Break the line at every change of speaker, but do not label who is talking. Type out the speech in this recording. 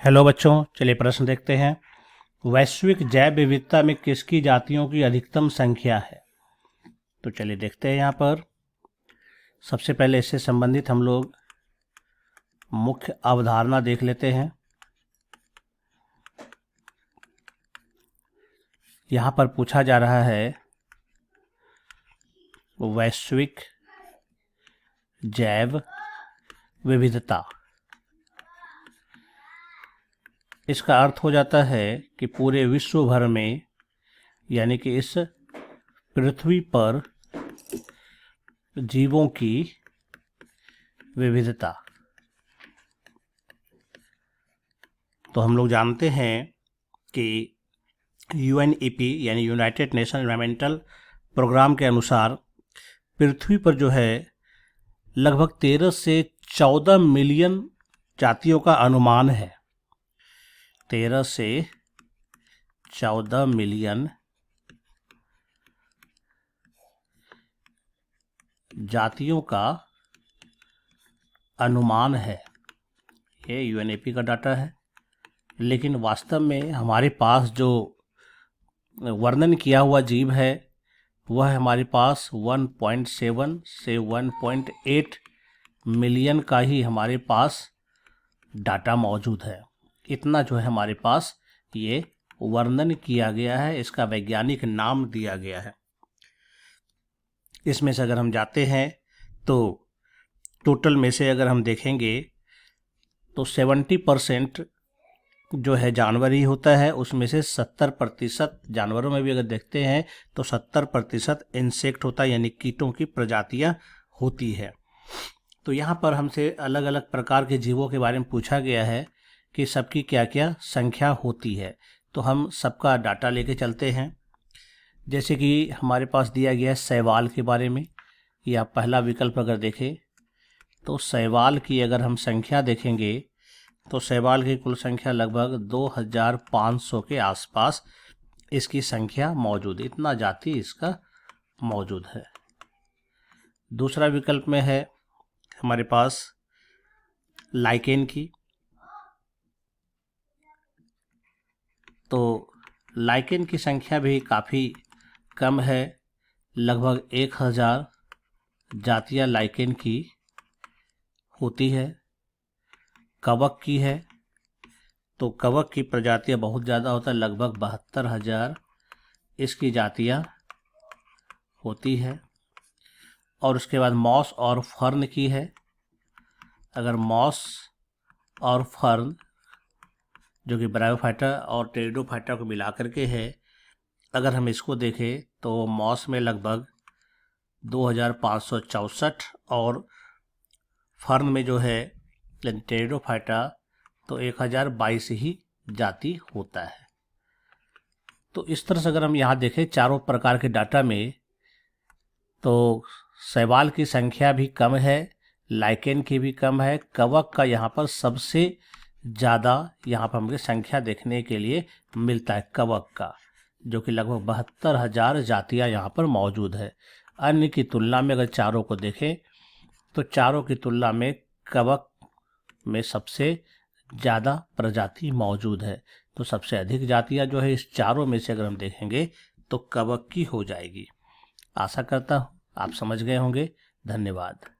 Hello बच्चों, चलिए प्रश्न देखते हैं। वैश्विक जैव विविधता में किसकी जातियों की अधिकतम संख्या है? तो चलिए देखते हैं। यहाँ पर सबसे पहले इससे संबंधित हम लोग मुख्य अवधारणा देख लेते हैं। यहाँ पर पूछा जा रहा है वैश्विक जैव विविधता। इसका अर्थ हो जाता है कि पूरे विश्व भर में, यानी कि इस पृथ्वी पर जीवों की विविधता। तो हम लोग जानते हैं कि UNEP यानी यूनाइटेड नेशन एनवायरमेंटल प्रोग्राम के अनुसार पृथ्वी पर जो है लगभग 13 से 14 मिलियन जातियों का अनुमान है। 13 से 14 मिलियन जातियों का अनुमान है। ये UNEP का डाटा है, लेकिन वास्तव में हमारे पास जो वर्णन किया हुआ जीव है वह हमारे पास 1.7 से 1.8 मिलियन का ही हमारे पास डाटा मौजूद है। इतना जो है हमारे पास ये वर्णन किया गया है, इसका वैज्ञानिक नाम दिया गया है। इसमें से अगर हम जाते हैं तो टोटल में से अगर हम देखेंगे तो 70% जो है जानवर ही होता है। उसमें से 70% जानवरों में भी अगर देखते हैं तो 70% इंसेक्ट होता है, यानी कीटों की प्रजातियां होती है। तो यहाँ पर हमसे अलग अलग प्रकार के जीवों के बारे में पूछा गया है कि सबकी क्या क्या संख्या होती है। तो हम सबका डाटा लेके चलते हैं। जैसे कि हमारे पास दिया गया है शैवाल के बारे में, या पहला विकल्प अगर देखें तो शैवाल की अगर हम संख्या देखेंगे तो शैवाल की कुल संख्या लगभग 2500 के आसपास इसकी संख्या मौजूद है। इतना जाति इसका मौजूद है। दूसरा विकल्प में है हमारे पास लाइकेन की। तो लाइकेन की संख्या भी काफ़ी कम है, लगभग 1000 जातियां लाइकेन की होती है। कवक की है तो कवक की प्रजातियां बहुत ज़्यादा होता है, लगभग 72,000 इसकी जातियां होती है। और उसके बाद मॉस और फर्न की है। अगर मॉस और फर्न जो कि ब्रायोफाइटा और टेरिडोफाइटा को मिला करके है, अगर हम इसको देखें तो मॉस में लगभग 2564 और फर्न में जो है टेरिडोफाइटा तो 1022 ही जाति होता है। तो इस तरह से अगर हम यहाँ देखें चारों प्रकार के डाटा में, तो शैवाल की संख्या भी कम है, लाइकेन की भी कम है, कवक का यहाँ पर सबसे ज़्यादा यहाँ पर हमें संख्या देखने के लिए मिलता है कवक का, जो कि लगभग 72,000 जातियाँ यहाँ पर मौजूद है। अन्य की तुलना में अगर चारों को देखें तो चारों की तुलना में कवक में सबसे ज़्यादा प्रजाति मौजूद है। तो सबसे अधिक जातियाँ जो है इस चारों में से अगर हम देखेंगे तो कवक की हो जाएगी। आशा करता हूँ आप समझ गए होंगे। धन्यवाद।